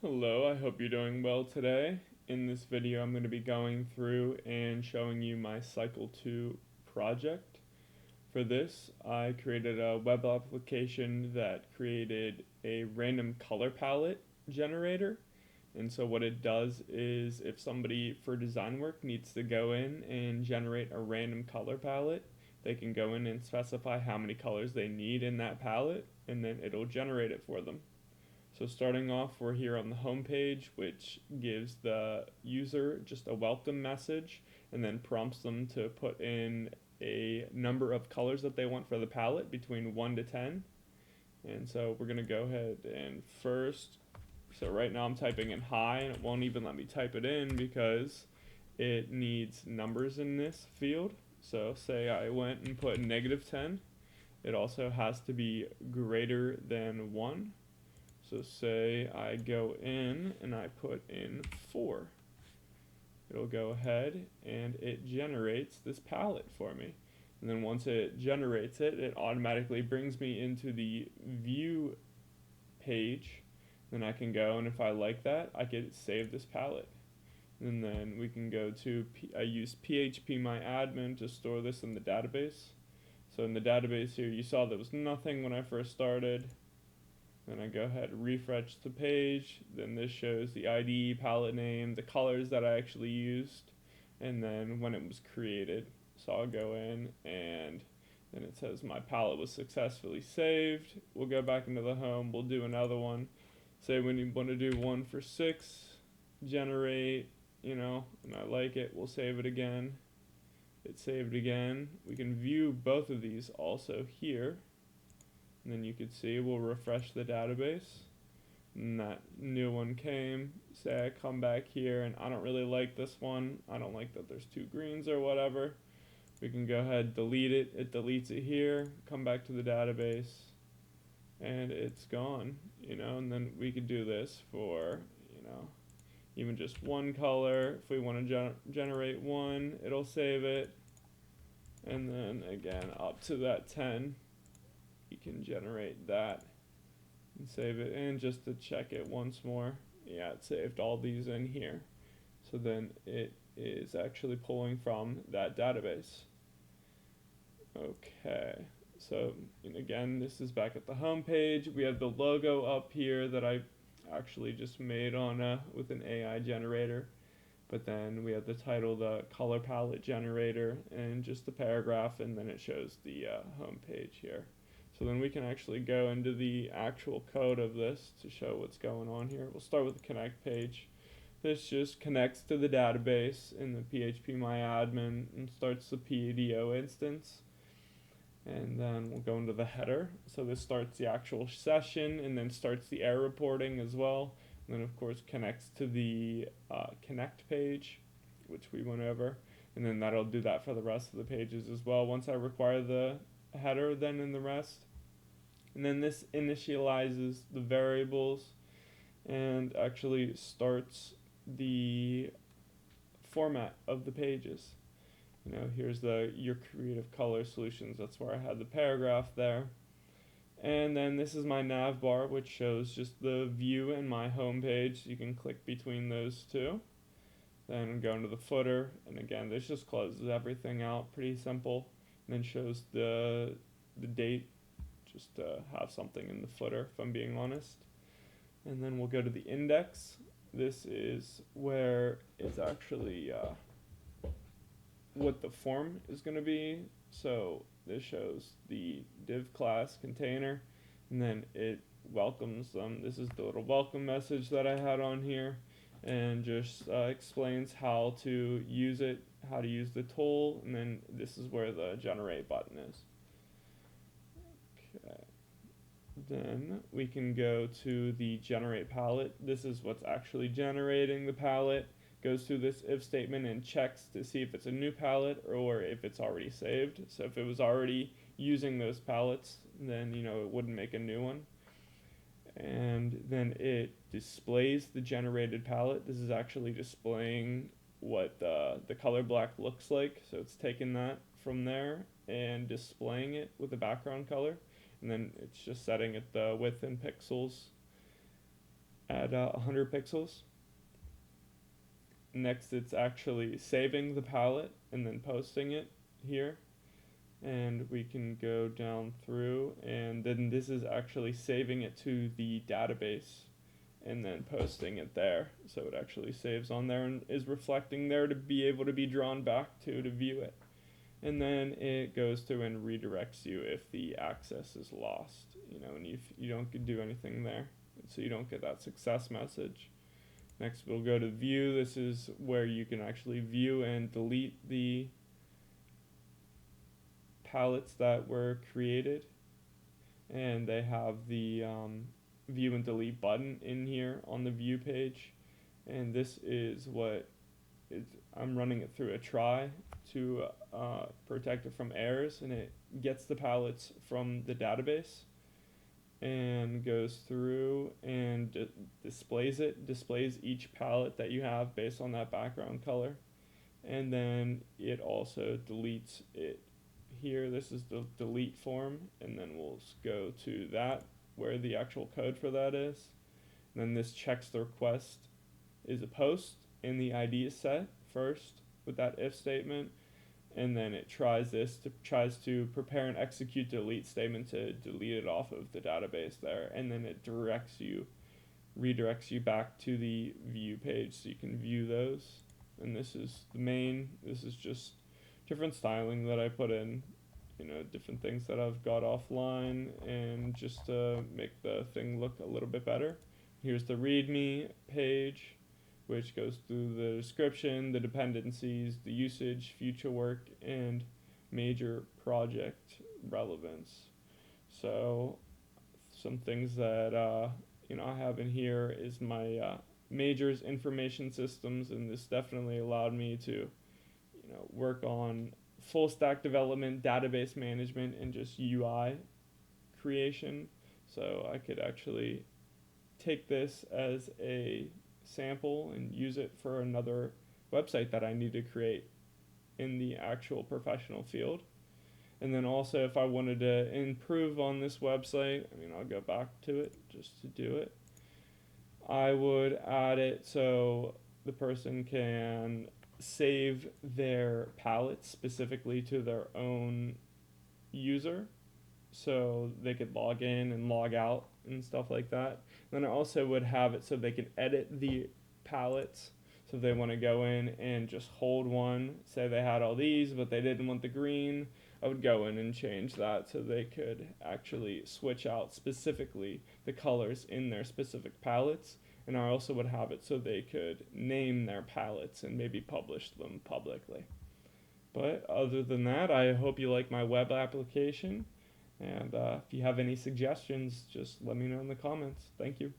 Hello, I hope you're doing well today. In this video, I'm going to be going through and showing you my Cycle 2 project. For this, I created a web application that created a random color palette generator. And so what it does is if somebody for design work needs to go in and generate a random color palette, they can go in and specify how many colors they need in that palette, and then it'll generate it for them. So starting off, we're here on the home page, which gives the user just a welcome message and then prompts them to put in a number of colors that they want for the palette between 1 to 10. And so we're going to go ahead and so right now I'm typing in high and it won't even let me type it in because it needs numbers in this field. So say I went and put -10, it also has to be greater than 1. So say I go in and I put in 4. It'll go ahead and it generates this palette for me. And then once it generates it, it automatically brings me into the view page. Then I can go, and if I like that, I can save this palette. And then we can go to, I use phpMyAdmin to store this in the database. So in the database here, you saw there was nothing when I first started. Then I go ahead and refresh the page. Then this shows the ID, palette name, the colors that I actually used, and then when it was created. So I'll go in and then it says my palette was successfully saved. We'll go back into the home. We'll do another one. Say when you want to do one for 6, generate, and I like it, we'll save it again. It's saved again. We can view both of these also here. And then you could see we'll refresh the database and that new one came. Say I come back here and I don't really like this one. I don't like that there's 2 greens or whatever. We can go ahead, delete it. It deletes it here. Come back to the database and it's gone, and then we could do this for, even just one color. If we want to generate one, it'll save it. And then again, up to that 10. You can generate that and save it. And just to check it once more, yeah, it saved all these in here. So then it is actually pulling from that database. Okay, so again, this is back at the home page. We have the logo up here that I actually just made on with an AI generator. But then we have the title, the color palette generator, and just the paragraph, and then it shows the home page here. So then we can actually go into the actual code of this to show what's going on here. We'll start with the connect page. This just connects to the database in the phpMyAdmin and starts the PDO instance. And then we'll go into the header. So this starts the actual session and then starts the error reporting as well. And then of course connects to the connect page, which we went over. And then that'll do that for the rest of the pages as well. Once I require the header, then in the rest. And then this initializes the variables and actually starts the format of the pages. Here's your creative color solutions. That's where I had the paragraph there. And then this is my nav bar, which shows just the view and my home page. You can click between those two. Then go into the footer, and again, this just closes everything out. Pretty simple. And then shows the date, just to have something in the footer, if I'm being honest. And then we'll go to the index. This is where it's actually what the form is going to be. So this shows the div class container, and then it welcomes them. This is the little welcome message that I had on here, and just explains how to use it, how to use the tool, and then this is where the generate button is. Okay. Then we can go to the generate palette. This is what's actually generating the palette. Goes through this if statement and checks to see if it's a new palette or if it's already saved. So if it was already using those palettes, then it wouldn't make a new one. And then it displays the generated palette. This is actually displaying what the color black looks like. So it's taking that from there and displaying it with a background color. And then it's just setting it the width in pixels. at 100 pixels. Next, it's actually saving the palette and then posting it here. And we can go down through, and then this is actually saving it to the database and then posting it there. So it actually saves on there and is reflecting there to be able to be drawn back to view it. And then it goes through and redirects you if the access is lost, and if you don't do anything there. So you don't get that success message. Next, we'll go to view. This is where you can actually view and delete the palettes that were created. And they have the view and delete button in here on the view page. And this is what I'm running it through a try to protect it from errors, and it gets the palettes from the database and goes through and displays each palette that you have based on that background color, and then it also deletes it here. This is the delete form, and then we'll go to that where the actual code for that is. And then this checks the request is a post and the ID is set first with that if statement, and then it tries to prepare and execute the delete statement to delete it off of the database there, and then it redirects you back to the view page so you can view those. And this is just different styling that I put in, different things that I've got offline, and just to make the thing look a little bit better. Here's the README page, which goes through the description, the dependencies, the usage, future work, and major project relevance. So some things that I have in here is my majors information systems, and this definitely allowed me to work on full stack development, database management, and just UI creation. So I could actually take this as a sample and use it for another website that I need to create in the actual professional field. And then also, if I wanted to improve on this website, I'll go back to it just to do it. I would add it so the person can save their palettes specifically to their own user, so they could log in and log out and stuff like that. Then I also would have it so they can edit the palettes. So if they want to go in and just hold one, say they had all these, but they didn't want the green, I would go in and change that so they could actually switch out specifically the colors in their specific palettes. And I also would have it so they could name their palettes and maybe publish them publicly. But other than that, I hope you like my web application. And if you have any suggestions, just let me know in the comments. Thank you.